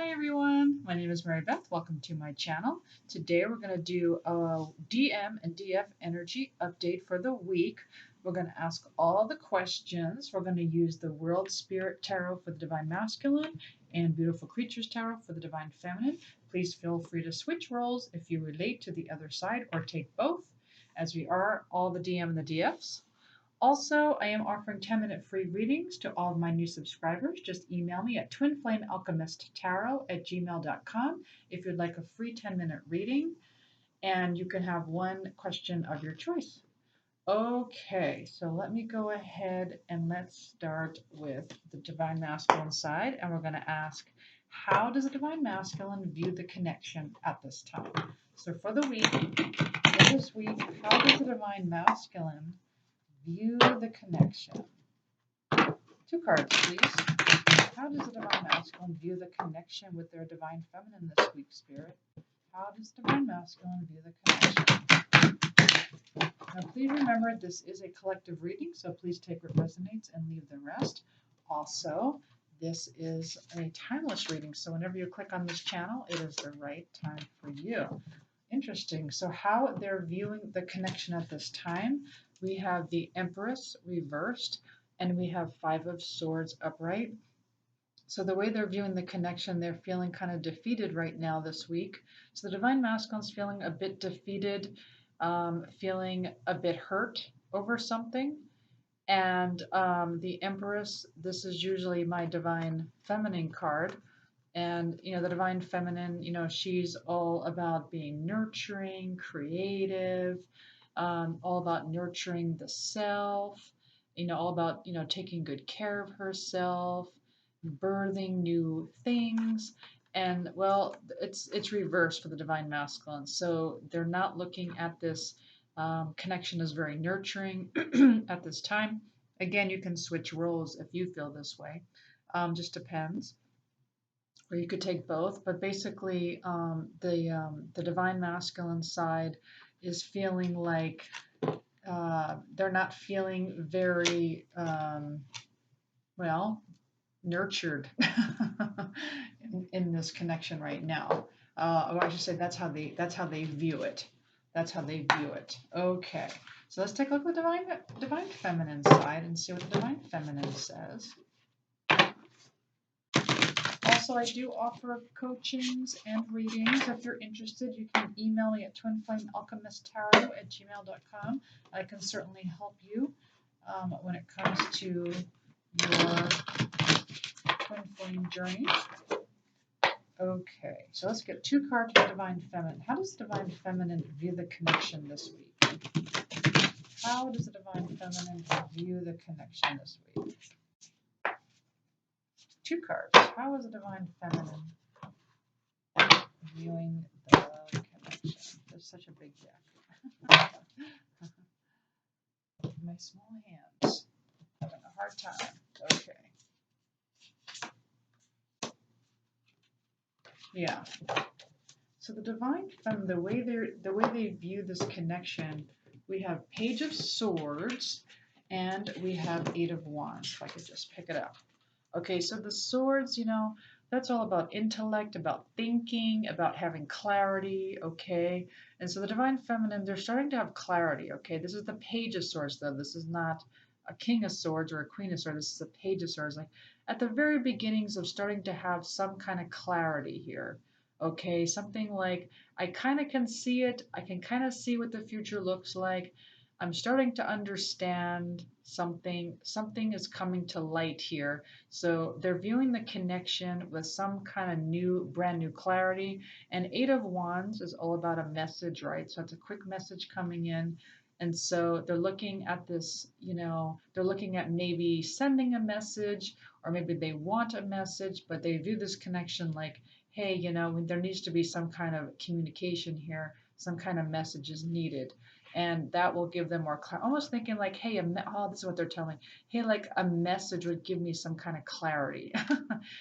Hi everyone, my name is Mary Beth. Welcome to my channel. Today we're going to do a DM and DF energy update for the week. We're going to ask all the questions. We're going to use the World Spirit Tarot for the Divine Masculine and Beautiful Creatures Tarot for the Divine Feminine. Please feel free to switch roles if you relate to the other side or take both, as we are all the DM and the DFs. Also, I am offering 10-minute free readings to all of my new subscribers. Just email me at twinflamealchemisttarot@gmail.com if you'd like a free 10-minute reading, and you can have one question of your choice. Okay, so let me go ahead and let's start with the Divine Masculine side, and we're going to ask, how does the Divine Masculine view the connection at this time? So for this week, how does the Divine Masculine view the connection? Two cards, please. How does the Divine Masculine view the connection with their Divine Feminine this week, Spirit? How does Divine Masculine view the connection? Now, please remember, this is a collective reading, so please take what resonates and leave the rest. Also, this is a timeless reading, so whenever you click on this channel, it is the right time for you. Interesting. So how they're viewing the connection at this time. We have the Empress reversed, and we have Five of Swords upright. So the way they're viewing the connection, they're feeling kind of defeated right now this week. So the Divine Masculine's feeling a bit defeated, feeling a bit hurt over something. And the Empress, this is usually my Divine Feminine card. And, the Divine Feminine, she's all about being nurturing, creative, all about nurturing the self, all about, taking good care of herself, birthing new things. And well, it's reversed for the Divine Masculine. So they're not looking at this connection as very nurturing at this time. Again, you can switch roles if you feel this way. Just depends. Or you could take both, but basically the Divine Masculine side is feeling like they're not feeling very nurtured in this connection right now. Or I should say that's how they view it. That's how they view it. Okay, so let's take a look at the Divine Feminine side and see what the Divine Feminine says. Also, I do offer coachings and readings. If you're interested, you can email me at twinflamealchemisttarot@gmail.com. I can certainly help you when it comes to your twin flame journey. Okay, so let's get two cards for Divine Feminine. How does Divine Feminine view the connection this week? How does the Divine Feminine view the connection this week? Two cards. How is the Divine Feminine viewing the connection? There's such a big deck. My small hands having a hard time. Okay. Yeah. So the Divine Feminine, the way they view this connection, we have Page of Swords and we have Eight of Wands. If I could just pick it up. Okay, so the swords, that's all about intellect, about thinking, about having clarity, okay? And so the Divine Feminine, they're starting to have clarity, okay? This is the Page of Swords, though. This is not a King of Swords or a Queen of Swords. This is a Page of Swords. Like at the very beginnings of starting to have some kind of clarity here, okay? Something like, I kind of can see it. I can kind of see what the future looks like. I'm starting to understand something is coming to light here. So they're viewing the connection with some kind of brand new clarity. And Eight of Wands is all about a message, right? So it's a quick message coming in. And so they're looking at this, they're looking at maybe sending a message, or maybe they want a message, but they view this connection like, hey, there needs to be some kind of communication here, some kind of message is needed. And that will give them more clarity. Almost thinking like, hey, this is what they're telling me. Hey, like a message would give me some kind of clarity.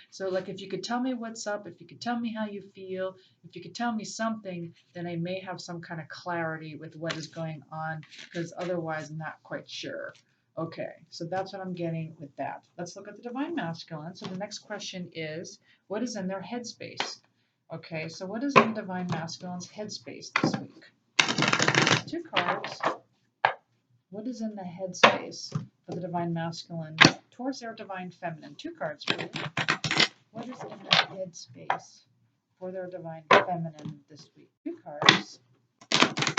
So like if you could tell me what's up, if you could tell me how you feel, if you could tell me something, then I may have some kind of clarity with what is going on, because otherwise I'm not quite sure. Okay, so that's what I'm getting with that. Let's look at the divine masculine. So the next question is, what is in their headspace? Okay, so what is in the divine masculine's headspace this week? Two cards. What is in the headspace for the divine masculine towards their divine feminine? Two cards, please. What is in the headspace for their divine feminine this week? Two cards. What is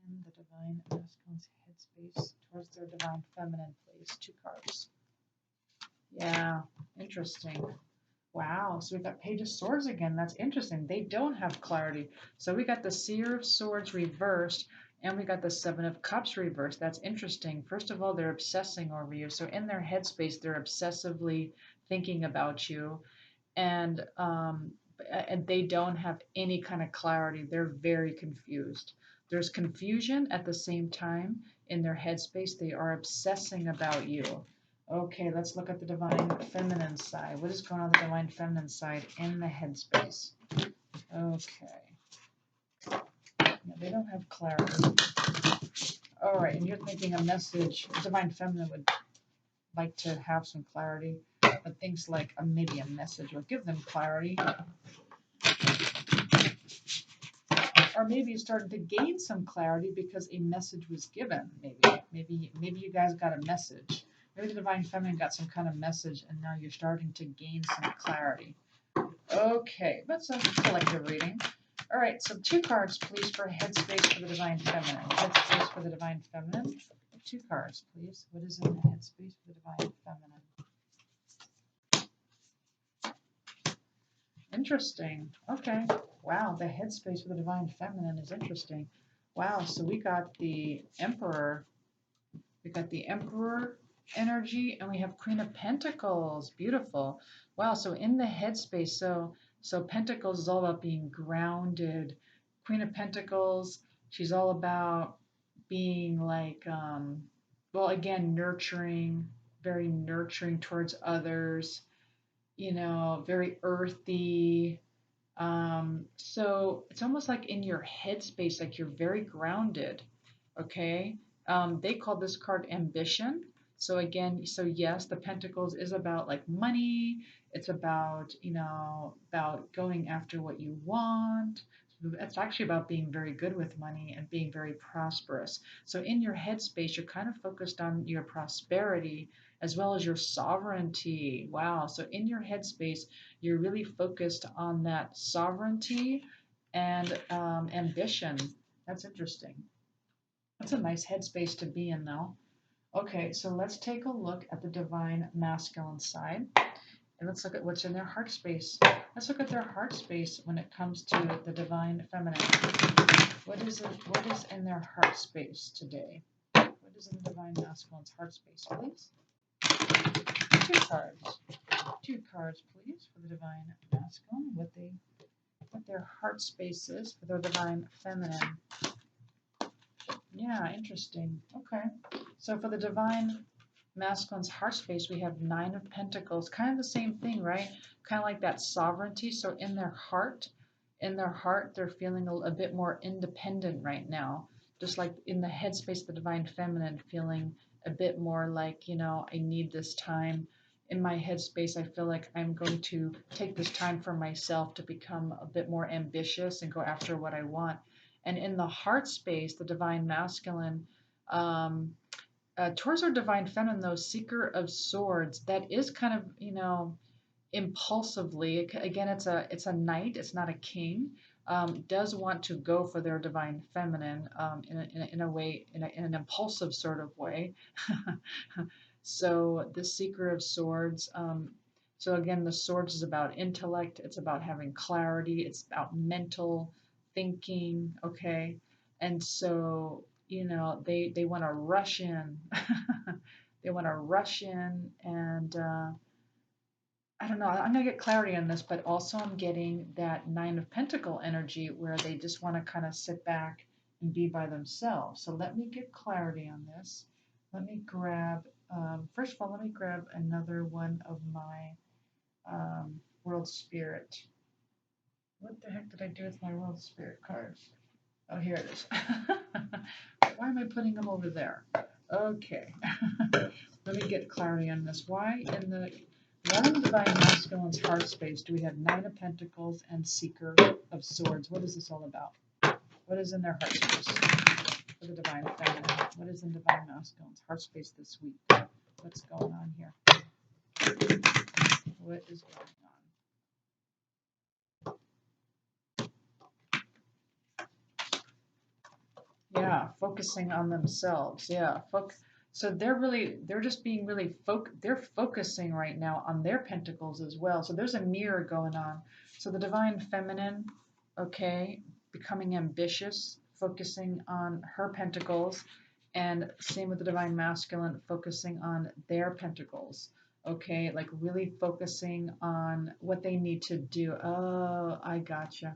in the divine masculine's headspace towards their divine feminine, please? Two cards. Yeah, interesting. Wow, so we got Page of Swords again. That's interesting. They don't have clarity. So we got the Seer of Swords reversed, and we got the Seven of Cups reversed. That's interesting. First of all, they're obsessing over you. So in their headspace, they're obsessively thinking about you, and they don't have any kind of clarity. They're very confused. There's confusion at the same time in their headspace. They are obsessing about you. Okay, let's look at the divine feminine side. What is going on the divine feminine side in the headspace? Okay. Yeah, they don't have clarity. All right, and you're thinking a message. The divine feminine would like to have some clarity, but things like maybe a message will give them clarity. Or maybe you're starting to gain some clarity because a message was given. Maybe you guys got a message. Maybe the divine feminine got some kind of message, and now you're starting to gain some clarity. Okay, that's a collective reading. All right, so two cards, please, for headspace for the divine feminine. Headspace for the divine feminine. Two cards, please. What is in the headspace for the divine feminine? Interesting. Okay. Wow, the headspace for the divine feminine is interesting. Wow, so we got the Emperor. We got the Emperor energy, and we have Queen of Pentacles. Beautiful. Wow, so in the headspace, so Pentacles is all about being grounded. Queen of Pentacles, she's all about being like, well, again, nurturing, very nurturing towards others, very earthy. So it's almost like in your headspace, like you're very grounded. Okay. They call this card ambition. So again, so yes, the Pentacles is about like money. It's about, about going after what you want. It's actually about being very good with money and being very prosperous. So in your headspace, you're kind of focused on your prosperity as well as your sovereignty. Wow. So in your headspace, you're really focused on that sovereignty and ambition. That's interesting. That's a nice headspace to be in, though. Okay, so let's take a look at the divine masculine side. And let's look at what's in their heart space. Let's look at their heart space when it comes to the divine feminine. What is in their heart space today? What is in the divine masculine's heart space, please? Two cards. Two cards, please, for the divine masculine. What their heart space is for their divine feminine. Yeah, interesting. Okay. So for the divine masculine's heart space, we have Nine of Pentacles. Kind of the same thing, right? Kind of like that sovereignty. So in their heart, they're feeling a bit more independent right now. Just like in the headspace of the divine feminine, feeling a bit more like, I need this time. In my headspace, I feel like I'm going to take this time for myself to become a bit more ambitious and go after what I want. And in the heart space, the divine masculine, towards our divine feminine, though, Seeker of Swords, that is kind of, impulsively. Again, it's a knight, it's not a king. Does want to go for their divine feminine in a way, in an impulsive sort of way. So the Seeker of Swords. So again, the swords is about intellect. It's about having clarity. It's about mental thinking. Okay, and so they want to rush in. They want to rush in, and I don't know. I'm gonna get clarity on this, but also I'm getting that Nine of Pentacle energy where they just want to kind of sit back and be by themselves. So let me get clarity on this. Let me grab. First of all, let me grab another one of my World Spirit. What the heck did I do with my World Spirit cards? Oh, here it is. Why am I putting them over there? Okay. Let me get clarity on this. Why in the Divine Masculine's heart space do we have Nine of Pentacles and Seeker of Swords? What is this all about? What is in their heart space for the Divine Feminine? What is in Divine Masculine's heart space this week? What's going on here? What is going on? Yeah, focusing on themselves. Yeah, so they're just being really they're focusing right now on their pentacles as well. So there's a mirror going on. So the Divine Feminine, okay, becoming ambitious, focusing on her pentacles, and same with the Divine Masculine, focusing on their pentacles. Okay, like really focusing on what they need to do. Oh, I gotcha.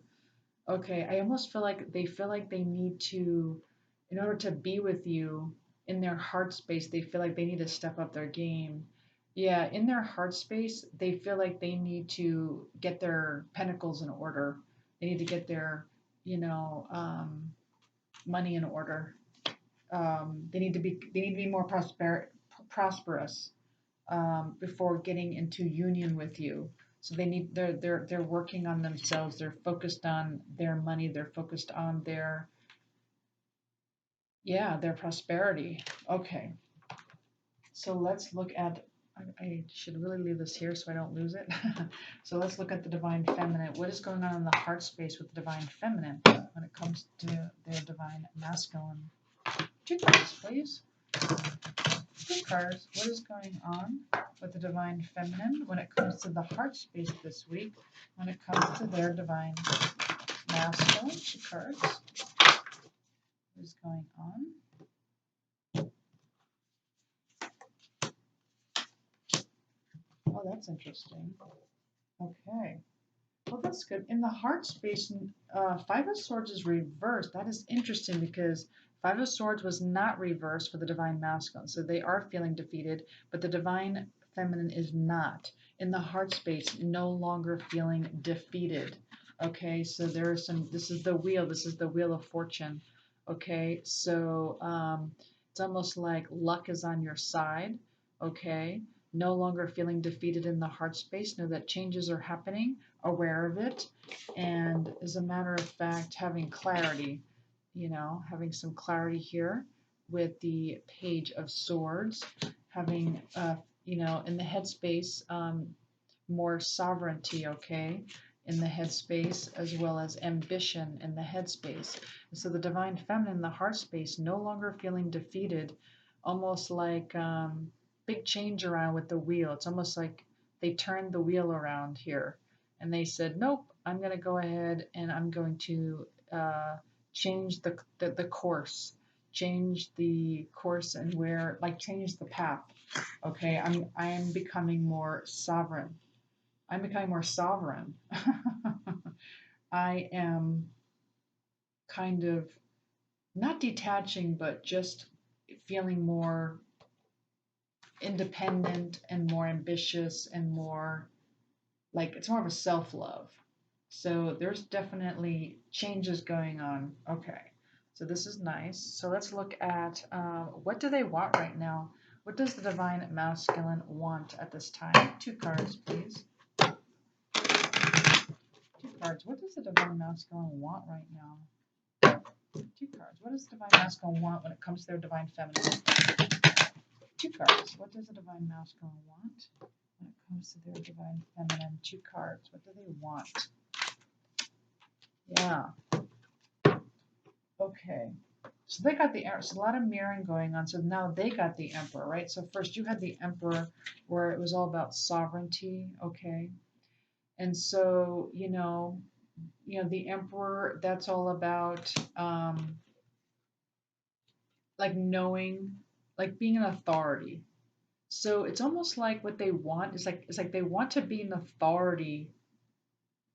Okay, I almost feel like they need to, in order to be with you in their heart space, they feel like they need to step up their game. Yeah, in their heart space, they feel like they need to get their pentacles in order. They need to get their, you know, money in order. They need to be more prosperous before getting into union with you. So they're working on themselves. They're focused on their money. They're focused on their prosperity. Okay. So let's look at, I should really leave this here so I don't lose it. So let's look at the Divine Feminine. What is going on in the heart space with the Divine Feminine when it comes to their Divine Masculine? 2 cards, please. 2 cards. What is going on with the Divine Feminine when it comes to the heart space this week? When it comes to their Divine Masculine? 2 cards. What is going on? Oh, that's interesting. Okay. Well, that's good. In the heart space, 5 of Swords is reversed. That is interesting because 5 of Swords was not reversed for the Divine Masculine. So they are feeling defeated, but the Divine Feminine is not. In the heart space, no longer feeling defeated. Okay, so there is this is the wheel. This is the Wheel of Fortune. Okay, so it's almost like luck is on your side. Okay, no longer feeling defeated in the heart space. Know that changes are happening, aware of it, and as a matter of fact, having clarity, having some clarity here with the Page of Swords, having, in the headspace, more sovereignty, okay, in the headspace, as well as ambition in the headspace. And so the Divine Feminine in the heart space, no longer feeling defeated, almost like big change around with the wheel. It's almost like they turned the wheel around here and they said, nope, I'm going to go ahead and I'm going to change the course, change the course and change the path. Okay, I'm becoming more sovereign. I'm becoming more sovereign. I am kind of not detaching, but just feeling more independent and more ambitious and more like it's more of a self-love. So there's definitely changes going on. Okay, so this is nice. So let's look at what do they want right now? What does the Divine Masculine want at this time? 2 cards, please. 2 cards. What does the Divine Masculine want right now? 2 cards. What does the Divine Masculine want when it comes to their Divine Feminine? 2 cards. What does the Divine Masculine want when it comes to their Divine Feminine? 2 cards. What do they want? Yeah. Okay. So they got the Emperor. So a lot of mirroring going on. So now they got the Emperor, right? So first you had the Emperor where it was all about sovereignty. Okay. And so, the Emperor, that's all about like knowing, like being an authority. So it's almost like what they want is like, it's like they want to be an authority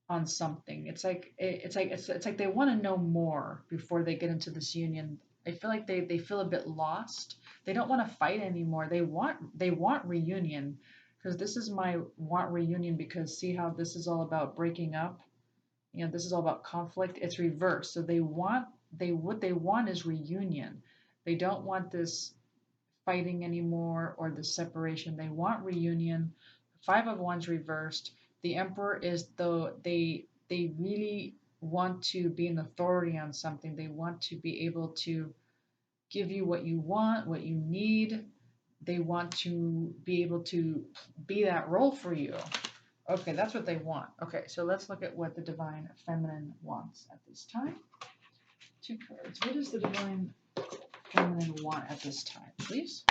on something. It's like they want to know more before they get into this union. I feel like they feel a bit lost. They don't want to fight anymore. They want reunion because this is my want reunion because see how this is all about breaking up. This is all about conflict. It's reversed. So what they want is reunion. They don't want this fighting anymore or the separation. They want reunion. Five of Wands reversed. The Emperor is they really want to be an authority on something. They want to be able to give you what you want, what you need. They want to be able to be that role for you. Okay, that's what they want. Okay, so let's look at what the Divine Feminine wants at this time. Two cards. What does the Divine Feminine want at this time, please?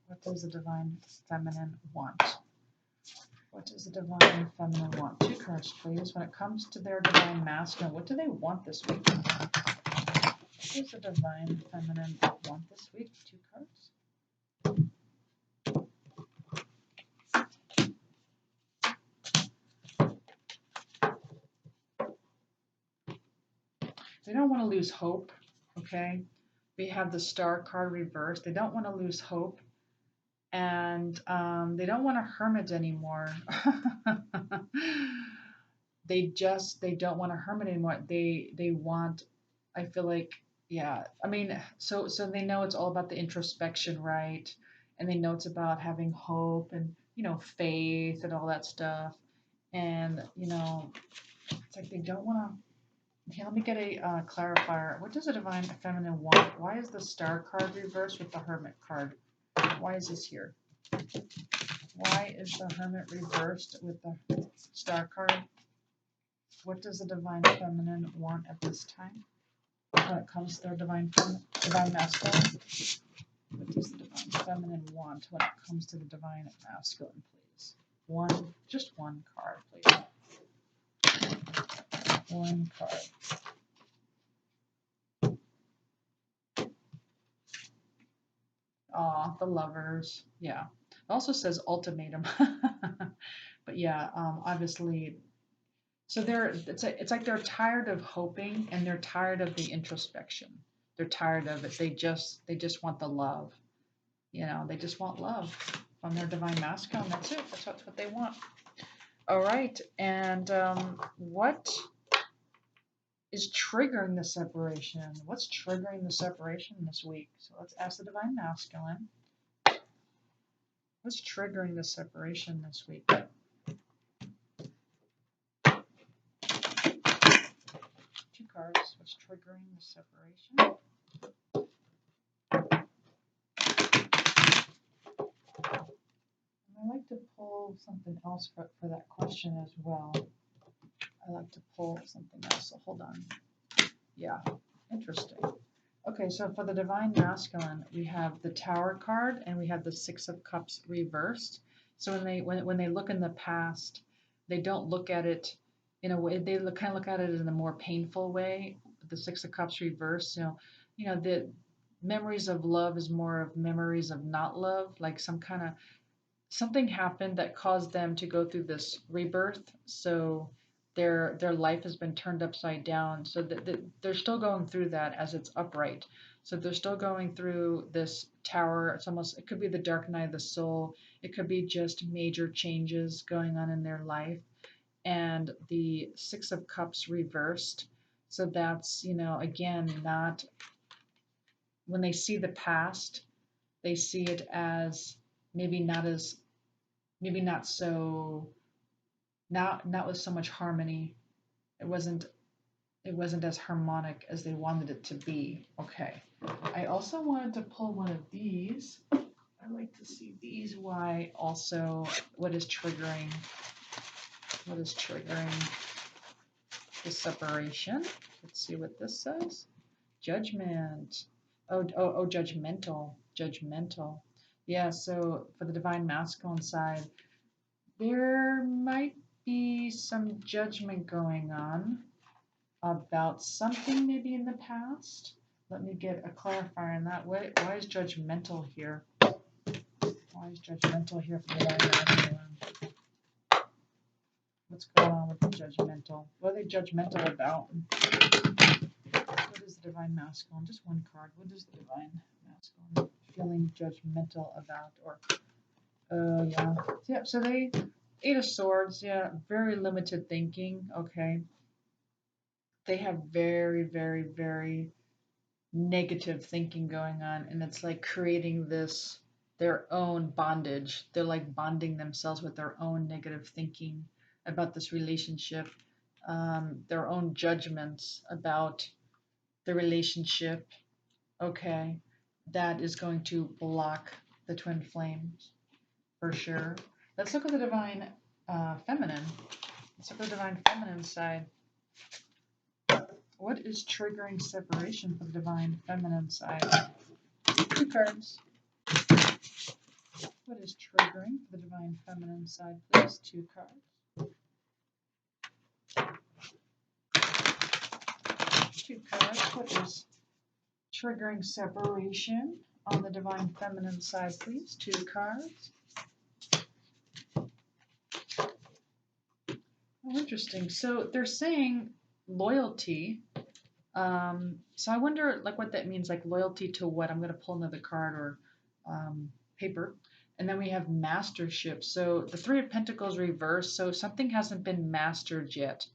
What does the Divine Feminine want? What does the Divine Feminine want? Two cards, please. When it comes to their Divine Masculine, what do they want this week? What does the Divine Feminine want this week? Two cards. They don't want to lose hope, okay? We have the Star card reversed. They don't want to lose hope. And they don't want a hermit anymore. They don't want a hermit anymore. They want, I feel like, yeah. I mean, so they know it's all about the introspection, right? And they know it's about having hope and faith and all that stuff. And it's like they don't want to. Here, let me get a clarifier. What does the Divine Feminine want? Why is the Star card reversed with the Hermit card? Why is this here? Why is the Hermit reversed with the Star card? What does the Divine Feminine want at this time? When it comes to their Divine Masculine? What does the Divine Feminine want when it comes to the Divine Masculine, please? Just one card, please. One card. Aw, the Lovers. Yeah. It also says ultimatum. But yeah, obviously, so it's like they're tired of hoping and they're tired of the introspection. They're tired of it. They just want the love. They just want love from their Divine Masculine. That's it. That's what they want. All right. And what is triggering the separation? What's triggering the separation this week? So let's ask the Divine Masculine. What's triggering the separation this week? Two cards. What's triggering the separation? I like to pull something else for that question as well. I like to pull something else. So hold on. Yeah, interesting. Okay, so for the Divine Masculine, we have the Tower card and we have the Six of Cups reversed. So when they look in the past, they don't look at it in a way. They kind of look at it in a more painful way. The Six of Cups reversed. The memories of love is more of memories of not love, like something happened that caused them to go through this rebirth. So their life has been turned upside down. So they're still going through that as it's upright. So they're still going through this tower. It could be the dark night of the soul. It could be just major changes going on in their life. And the Six of Cups reversed. So that's, again, not when they see the past, they see it as maybe not so not with so much harmony. It wasn't as harmonic as they wanted it to be. Okay. I also wanted to pull one of these. I like to see these. Why also what is triggering the separation? Let's see what this says. Judgment. Oh, judgmental. Yeah, so for the Divine Masculine side, there might be some judgment going on about something maybe in the past. Let me get a clarifier on that. Why is judgmental here? Why is judgmental here for the Divine Masculine? What's going on with the judgmental? What are they judgmental about? What is the Divine Masculine? Just one card. What is the Divine Masculine feeling judgmental about? Or yeah. So Eight of Swords, yeah, very limited thinking, okay. They have very, very, very negative thinking going on, and it's like creating this their own bondage. They're like bonding themselves with their own negative thinking about this relationship, their own judgments about the relationship. Okay, that is going to block the twin flames for sure. Let's look at the divine feminine. Let's look at the divine feminine side. What is triggering separation for the divine feminine side? Two cards. What is triggering for the divine feminine side, please? Two cards. Two cards. What is triggering separation on the divine feminine side, please? Two cards. Oh, interesting. So they're saying loyalty. So I wonder, like, what that means. Like loyalty to what? I'm going to pull another card or paper. And then we have mastership. So the Three of Pentacles reversed. So something hasn't been mastered yet.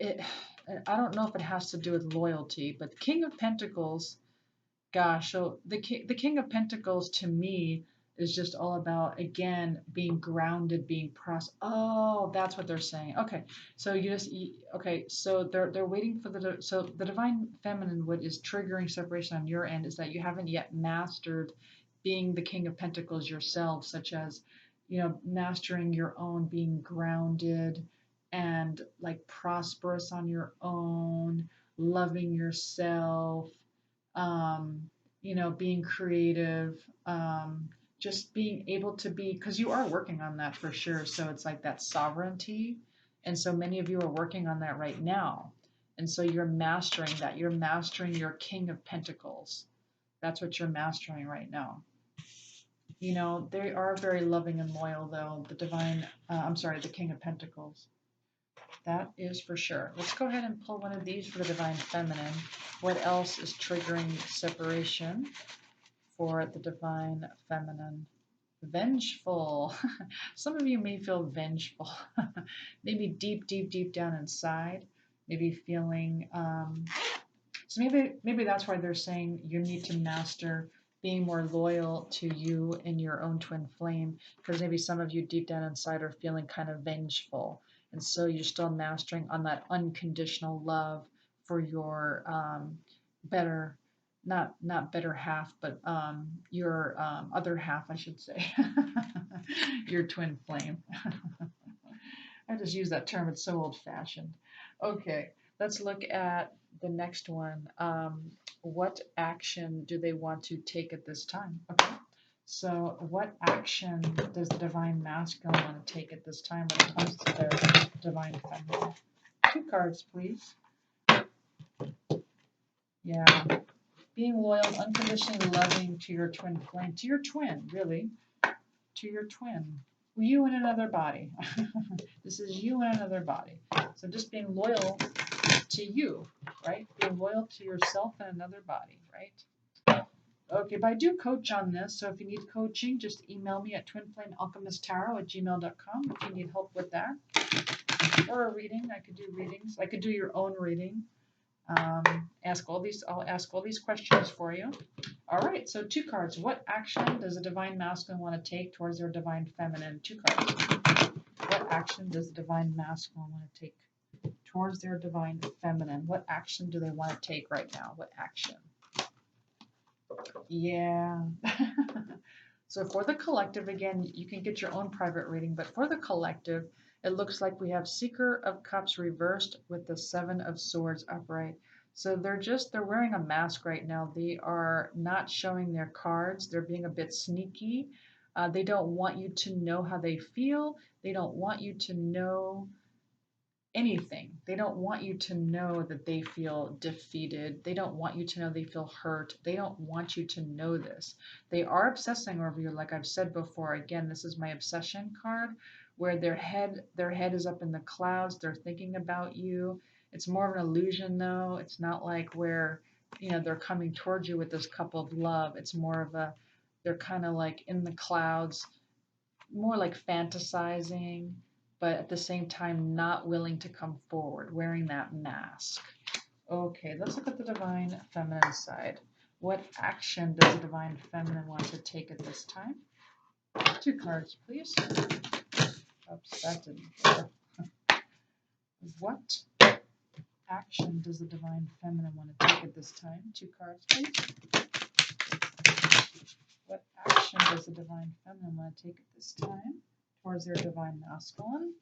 I don't know if it has to do with loyalty, but the King of Pentacles, gosh, so the King of Pentacles to me is just all about, again, being grounded, being oh, that's what they're saying. Okay, so okay, so they're waiting for so the divine feminine, what is triggering separation on your end is that you haven't yet mastered being the King of Pentacles yourself, such as, mastering your own, being grounded and like prosperous on your own, loving yourself, being creative, just being able to be, because you are working on that for sure. So it's like that sovereignty. And so many of you are working on that right now. And so you're mastering that. You're mastering your King of Pentacles. That's what you're mastering right now. They are very loving and loyal, though. The King of Pentacles. That is for sure. Let's go ahead and pull one of these for the divine feminine. What else is triggering separation for the divine feminine? Vengeful. Some of you may feel vengeful. Maybe deep, deep, deep down inside. Maybe feeling. So maybe that's why they're saying you need to master being more loyal to you and your own twin flame, because maybe some of you deep down inside are feeling kind of vengeful, and so you're still mastering on that unconditional love for your better, not better half, but your other half, I should say, your twin flame. I just use that term; it's so old-fashioned. Okay, let's look at the next one. What action do they want to take at this time? Okay. So what action does the divine masculine want to take at this time when it comes to their divine feminine? Two cards, please. Yeah. Being loyal, unconditionally loving to your twin flame, to your twin, really, to your twin. You in another body. This is you in another body. So just being loyal to you, right? Being loyal to yourself in another body, right? Okay, but I do coach on this, so if you need coaching, just email me at twinflamealchemisttarot@gmail.com if you need help with that. Or a reading, I could do readings. I could do your own reading. I'll ask all these questions for you. All right, so two cards. What action does the divine masculine want to take towards their divine feminine? Two cards. What action does the divine masculine want to take towards their divine feminine? What action do they want to take right now? What action? Yeah. So for the collective, again, you can get your own private reading, but for the collective, it looks like we have Seeker of Cups reversed with the Seven of Swords upright. So they're wearing a mask right now. They are not showing their cards. They're being a bit sneaky. They don't want you to know how they feel. They don't want you to know anything. They don't want you to know that they feel defeated. They don't want you to know they feel hurt. They don't want you to know this. They are obsessing over you, like I've said before. Again, this is my obsession card, where their head is up in the clouds. They're thinking about you. It's more of an illusion, though. It's not like where, they're coming towards you with this cup of love. It's more of they're kind of like in the clouds, more like fantasizing, but at the same time not willing to come forward, wearing that mask. Okay, let's look at the divine feminine side. What action does the divine feminine want to take at this time? 2 cards, please. Oops, that didn't go. What action does the divine feminine want to take at this time? 2 cards, please. What action does the divine feminine want to take at this time towards their divine masculine,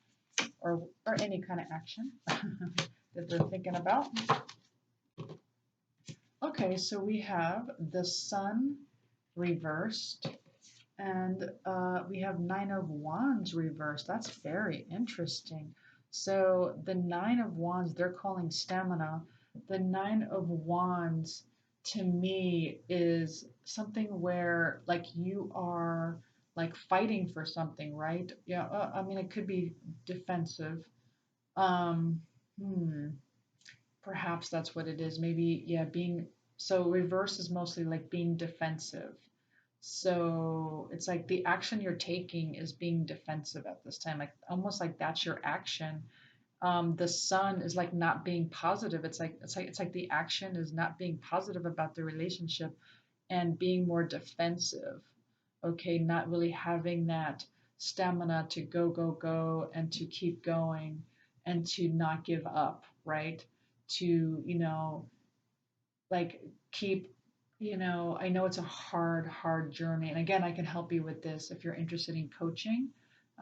or any kind of action that they're thinking about? Okay, so we have the Sun reversed, and we have 9 of Wands reversed. That's very interesting. So the 9 of Wands, they're calling stamina. The 9 of Wands to me is something where like you are like fighting for something, right? Yeah, I mean it could be defensive. Um, hmm, Perhaps that's what it is. Maybe, yeah, being so reverse is mostly like being defensive. So it's like the action you're taking is being defensive at this time, like almost like that's your action. The Sun is like not being positive. It's like the action is not being positive about the relationship and being more defensive. Okay, not really having that stamina to go, go, go and to keep going and to not give up, right? To, like keep, I know it's a hard, hard journey. And again, I can help you with this if you're interested in coaching.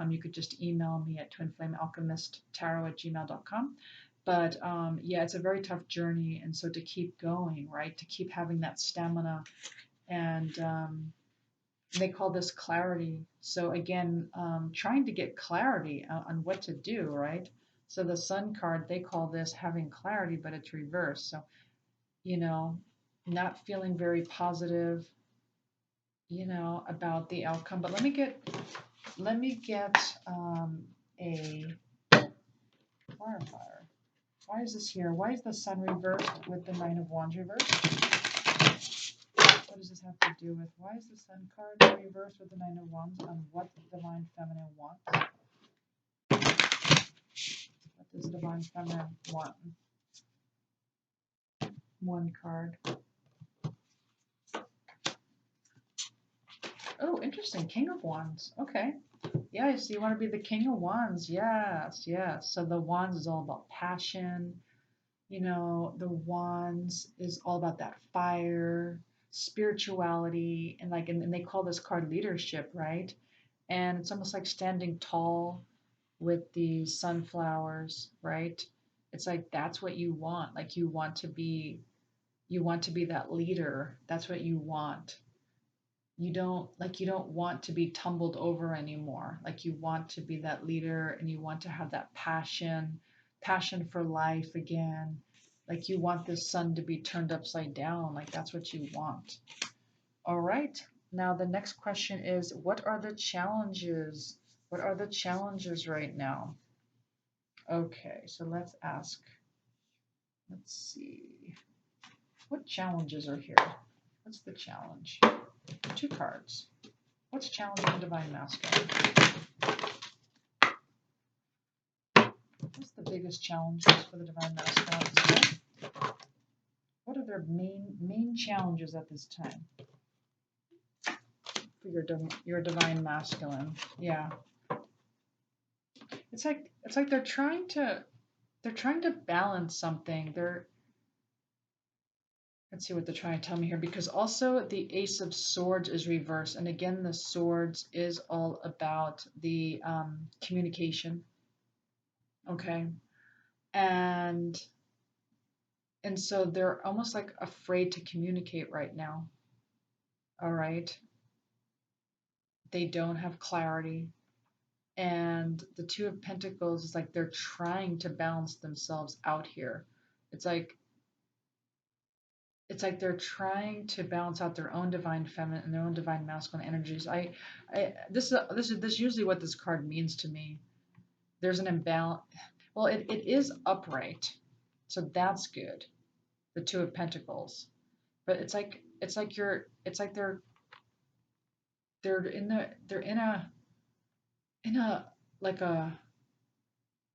You could just email me at twinflamealchemisttarot@gmail.com. But yeah, it's a very tough journey. And so to keep going, right? To keep having that stamina and they call this clarity. So again, trying to get clarity on what to do, right? So the Sun card, they call this having clarity, but it's reversed. So, you know, not feeling very positive, about the outcome. But let me get a clarifier. Why is this here? Why is the Sun reversed with the 9 of Wands reversed? What does this have to do with? Why is the Sun card reversed with the 9 of Wands on what the Divine Feminine wants? What does the Divine Feminine want? 1 card. Oh, interesting. King of Wands. Okay. Yeah, so you want to be the King of Wands. Yes, yes. So the Wands is all about passion. The Wands is all about that fire, spirituality, and they call this card leadership, right? And it's almost like standing tall with these sunflowers, right? It's like that's what you want. Like you want to be that leader. That's what you want. You don't want to be tumbled over anymore. Like you want to be that leader and you want to have that passion for life again. Like you want this sun to be turned upside down. Like that's what you want. All right. Now the next question is, what are the challenges? What are the challenges right now? Okay, so let's ask. Let's see. What challenges are here? What's the challenge? 2 cards. What's challenging the Divine Masculine? What's the biggest challenges for the Divine Masculine? What are their main challenges at this time for your Divine Masculine? Yeah, it's like they're trying to balance something. Let's see what they're trying to tell me here, because also the Ace of Swords is reversed, and again the Swords is all about the communication. Okay, and so they're almost like afraid to communicate right now. All right, they don't have clarity, and the 2 of Pentacles is like they're trying to balance themselves out here. It's like they're trying to balance out their own divine feminine and their own divine masculine energies. This is usually what this card means to me. There's an imbalance. Well, it is upright, so that's good. The 2 of Pentacles, but it's like they're in a in a like a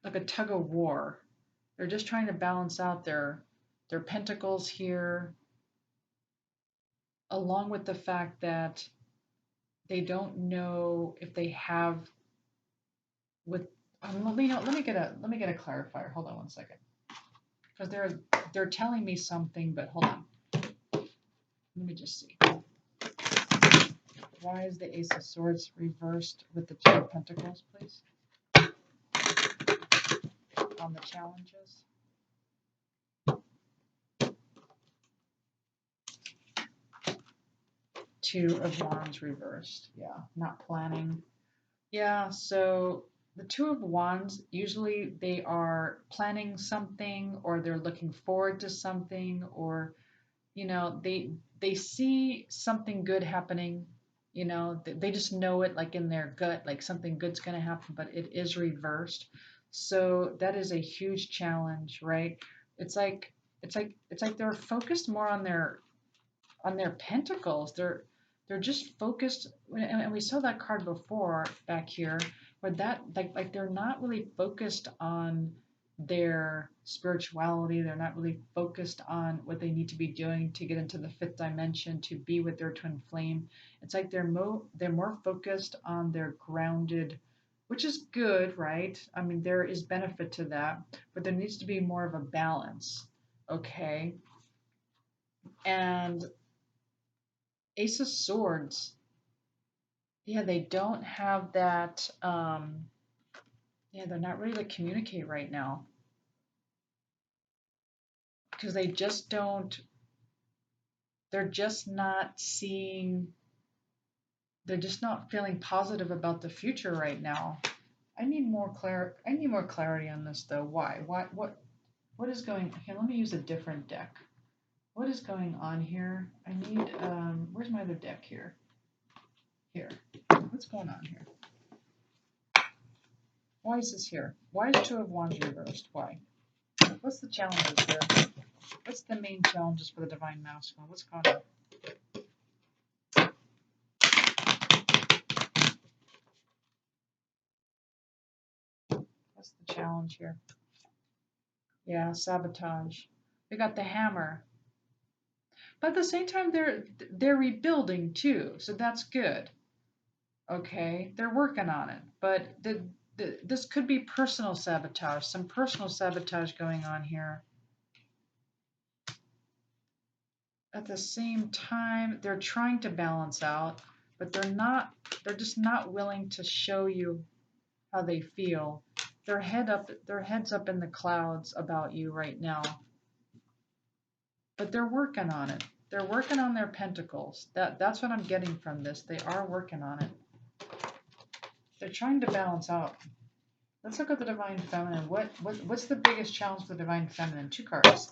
like a tug of war. They're just trying to balance out their pentacles here, along with the fact that they don't know if they have with let me get a clarifier. Hold on one second. Because they're telling me something, but hold on. Let me just see. Why is the Ace of Swords reversed with the Two of Pentacles, please? On the challenges. Two of Wands reversed. Yeah, not planning. Yeah, so the Two of Wands, usually they are planning something or they're looking forward to something, or they see something good happening. They just know it like in their gut, like something good's going to happen, but it is reversed. So that is a huge challenge, right? It's like it's like they're focused more on their pentacles. They're just focused, and we saw that card before back here, where that like they're not really focused on their spirituality. They're not really focused on what they need to be doing to get into the fifth dimension to be with their twin flame. It's like they're more focused on their grounded, which is good, right? I mean, there is benefit to that, but there needs to be more of a balance, okay? And Ace of Swords, yeah, they don't have that. Yeah, they're not ready to communicate right now because they just don't. They're just not seeing. They're just not feeling positive about the future right now. I need more clarity on this, though. Why? What is going? Okay, let me use a different deck. What is going on here? I need. Where's my other deck here? Here. What's going on here? Why is this here? Why is Two of Wands reversed? Why? What's the challenges here? What's the main challenges for the Divine Masculine? What's going on? What's the challenge here? Yeah, sabotage. We got the Hammer. But at the same time, they're rebuilding too, so that's good. Okay, they're working on it. But this could be personal sabotage, some personal sabotage going on here. At the same time, they're trying to balance out, but they're just not willing to show you how they feel. Their heads up in the clouds about you right now. But they're working on it. They're working on their pentacles. That's what I'm getting from this. They are working on it. They're trying to balance out. Let's look at the Divine Feminine. What's the biggest challenge for the Divine Feminine? Two cards.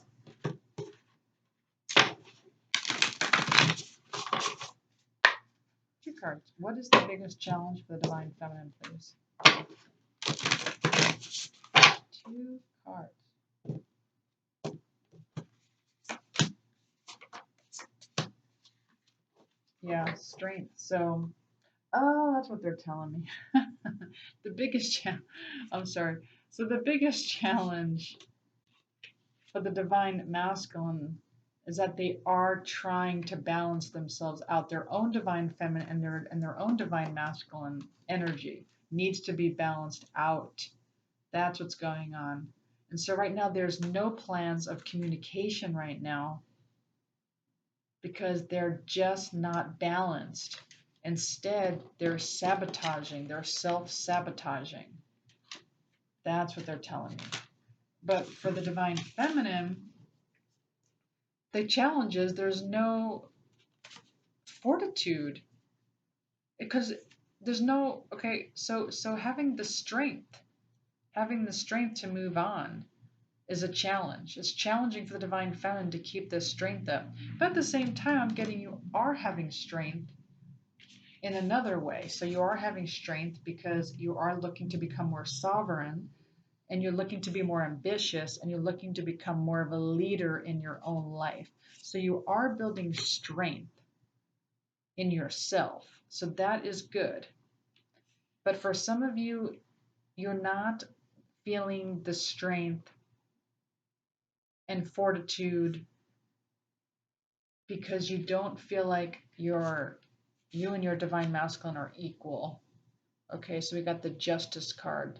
Two cards. What is the biggest challenge for the Divine Feminine, please? Two cards. Yeah, strength. So, oh, that's what they're telling me. The biggest I'm sorry. So the biggest challenge for the Divine Masculine is that they are trying to balance themselves out. Their own Divine Feminine and their own Divine Masculine energy needs to be balanced out. That's what's going on. And so right now there's no plans of communication right now because they're just not balanced. Instead, they're sabotaging, they're self-sabotaging. That's what they're telling me. But for the Divine Feminine, the challenge is there's no fortitude because there's no, okay, so having the strength to move on is a challenge. It's challenging for the Divine Feminine to keep this strength up. But at the same time, I'm getting you are having strength in another way. So you are having strength because you are looking to become more sovereign, and you're looking to be more ambitious, and you're looking to become more of a leader in your own life. So you are building strength in yourself. So that is good. But for some of you, you're not feeling the strength and fortitude because you don't feel like you and your divine masculine are equal. Okay, so we got the Justice card.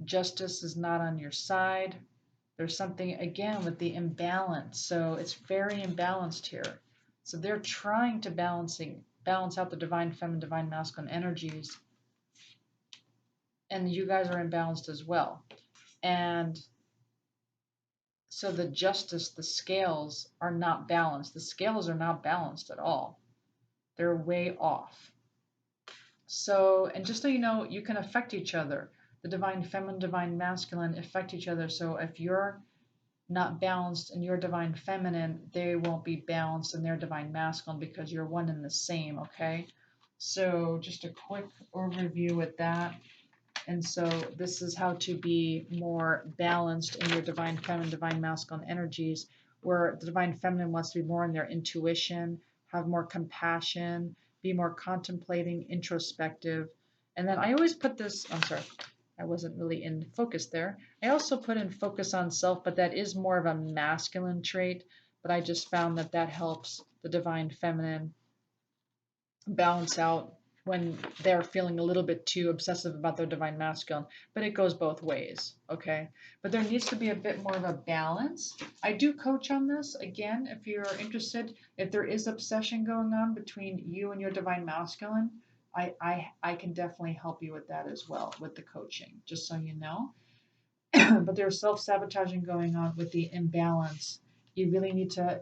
Justice is not on your side. There's something again with the imbalance. So it's very imbalanced here. So they're trying to balance out the divine feminine, divine masculine energies. And you guys are imbalanced as well. And so the justice, the scales are not balanced. The scales are not balanced at all. They're way off. So, and just so you know, you can affect each other. The divine feminine, divine masculine affect each other. So if you're not balanced in your divine feminine, they won't be balanced in their divine masculine because you're one and the same, okay? So just a quick overview with that. And so this is how to be more balanced in your divine feminine, divine masculine energies, where the divine feminine wants to be more in their intuition, have more compassion, be more contemplating, introspective. And then I always put this, I'm sorry, I wasn't really in focus there. I also put in focus on self, but that is more of a masculine trait. But I just found that that helps the divine feminine balance out when they're feeling a little bit too obsessive about their divine masculine, but it goes both ways, okay? But there needs to be a bit more of a balance. I do coach on this, again, if you're interested, if there is obsession going on between you and your divine masculine, I can definitely help you with that as well, with the coaching, just so you know. But there's self-sabotaging going on with the imbalance. You really need to,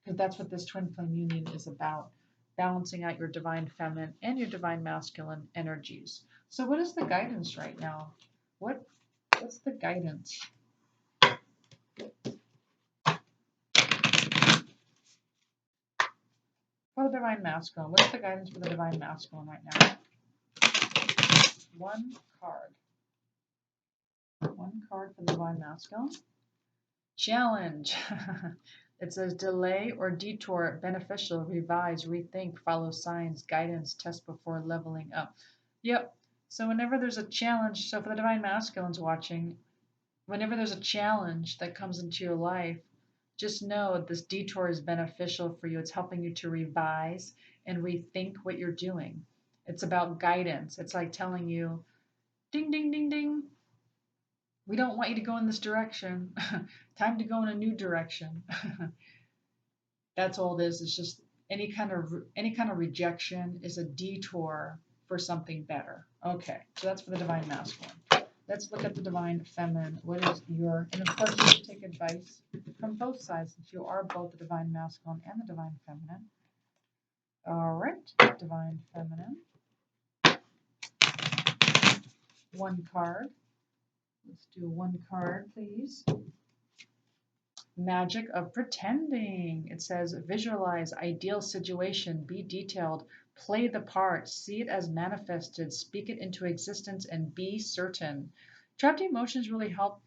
because that's what this twin flame union is about, balancing out your divine feminine and your divine masculine energies. So what is the guidance right now? What's the guidance? For the divine masculine, what's the guidance for the divine masculine right now? One card. One card for the divine masculine. Challenge. It says delay or detour, beneficial, revise, rethink, follow signs, guidance, test before leveling up. Yep. So whenever there's a challenge, so for the divine masculines watching, whenever there's a challenge that comes into your life, just know this detour is beneficial for you. It's helping you to revise and rethink what you're doing. It's about guidance. It's like telling you, ding, ding, ding, ding. We don't want you to go in this direction. Time to go in a new direction. That's all it is. It's just any kind of rejection is a detour for something better. Okay, so that's for the divine masculine. Let's look at the divine feminine. What is your, and of course you should take advice from both sides since you are both the divine masculine and the divine feminine. All right, divine feminine. One card. Let's do one card, please. Magic of pretending. It says visualize ideal situation, be detailed, play the part, see it as manifested, speak it into existence, and be certain. Trapped emotions really help.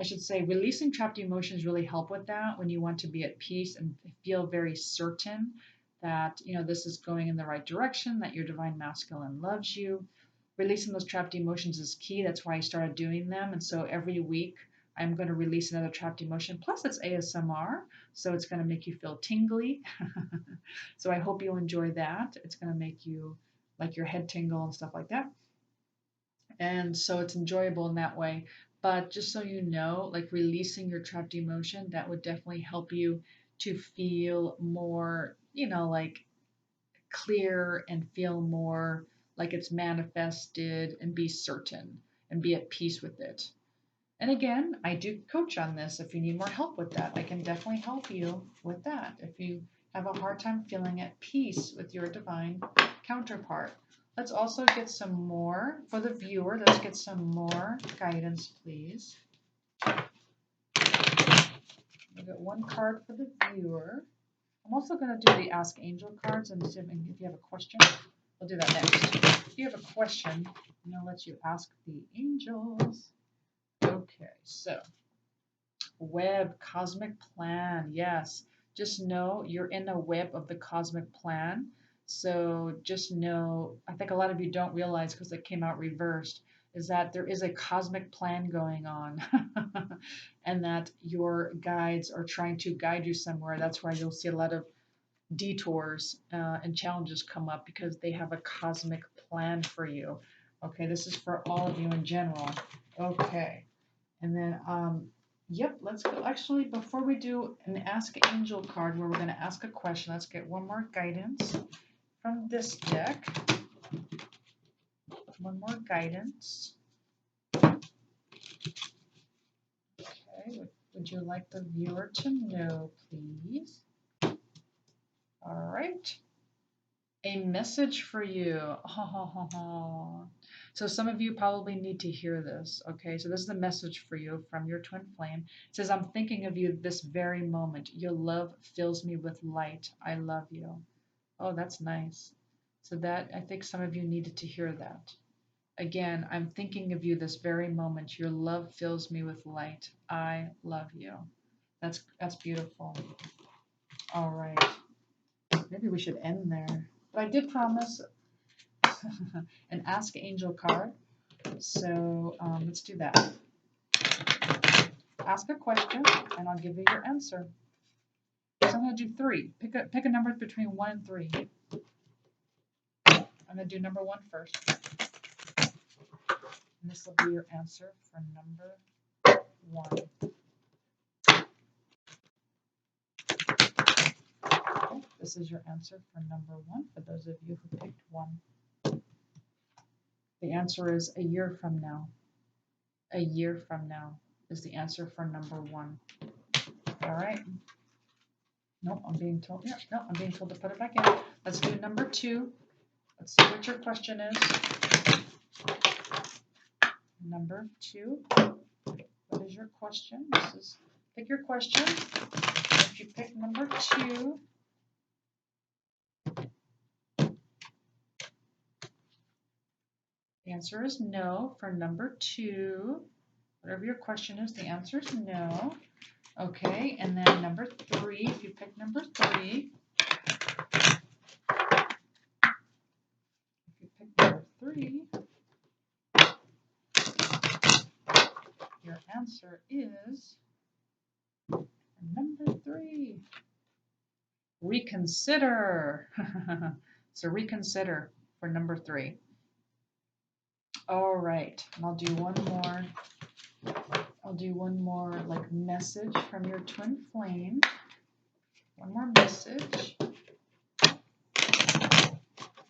I should say releasing trapped emotions really help with that when you want to be at peace and feel very certain that this is going in the right direction, that your divine masculine loves you. Releasing those trapped emotions is key. That's why I started doing them. And so every week I'm going to release another trapped emotion. Plus it's ASMR, so it's going to make you feel tingly. So I hope you enjoy that. It's going to make you like your head tingle and stuff like that. And so it's enjoyable in that way. But just so you know, like releasing your trapped emotion, that would definitely help you to feel more, like clear and feel more like it's manifested and be certain and be at peace with it. And again, I do coach on this. If you need more help with that, I can definitely help you with that. If you have a hard time feeling at peace with your divine counterpart. Let's also get some more for the viewer. Let's get some more guidance, please. We'll get one card for the viewer. I'm also going to do the Ask Angel cards, and if you have a question, we'll do that next. If you have a question, I'm going to let you ask the angels. Okay, so web, cosmic plan, yes. Just know you're in a web of the cosmic plan. So just know, I think a lot of you don't realize because it came out reversed, is that there is a cosmic plan going on and that your guides are trying to guide you somewhere. That's why you'll see a lot of detours and challenges come up because they have a cosmic plan for you. Okay, this is for all of you in general. Okay, and then, yep, let's go. Actually, before we do an Ask Angel card where we're going to ask a question, let's get one more guidance from this deck. One more guidance. Okay, would you like the viewer to know, please? All right. A message for you. So some of you probably need to hear this. Okay, so this is a message for you from your twin flame. It says, I'm thinking of you this very moment. Your love fills me with light. I love you. Oh, that's nice. So that, I think some of you needed to hear that. Again, I'm thinking of you this very moment. Your love fills me with light. I love you. That's beautiful. All right. Maybe we should end there. But I did promise an Ask Angel card. So let's do that. Ask a question, and I'll give you your answer. So I'm going to do 3. Pick a number between 1 and 3. I'm going to do number 1 first. And this will be your answer for number 1. Okay, this is your answer for number 1 for those of you who picked 1. The answer is a year from now. A year from now is the answer for number 1. All right. Nope, I'm being told. Yeah, no, I'm being told to put it back in. Let's do number 2. Let's see what your question is. Number 2. What is your question? This is pick your question. If you pick number 2, the answer is no for number 2. Whatever your question is, the answer is no. Okay, and then number 3, if you pick number 3, your answer is number 3. Reconsider. So reconsider for number 3. All right, and I'll do one more. I'll do one more like message from your twin flame. One more message. Can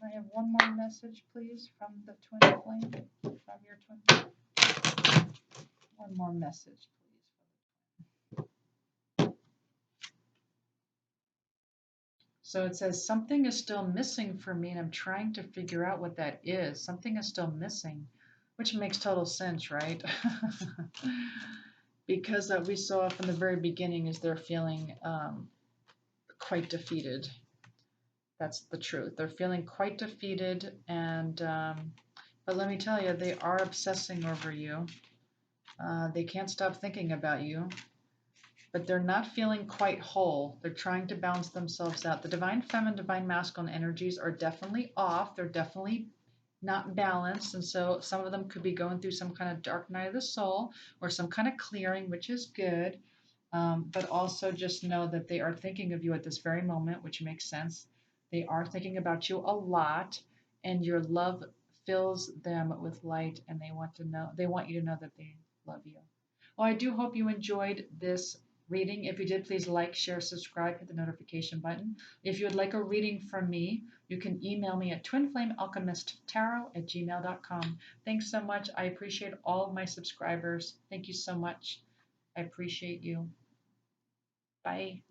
I have one more message, please, from the twin flame? From your twin flame? One more message, please. So it says, something is still missing for me, and I'm trying to figure out what that is. Something is still missing, which makes total sense, right? Because that we saw from the very beginning is they're feeling quite defeated. That's the truth. They're feeling quite defeated, and but let me tell you, they are obsessing over you. They can't stop thinking about you, but they're not feeling quite whole. They're trying to balance themselves out. The divine feminine, divine masculine energies are definitely off. They're definitely not balanced, and so some of them could be going through some kind of dark night of the soul or some kind of clearing, which is good. But also just know that they are thinking of you at this very moment, which makes sense. They are thinking about you a lot, and your love fills them with light, and they want you to know that they love you. Well, I do hope you enjoyed this reading. If you did, please like, share, subscribe, hit the notification button. If you would like a reading from me, you can email me at twinflamealchemisttarot@gmail.com. Thanks so much. I appreciate all of my subscribers. Thank you so much. I appreciate you. Bye.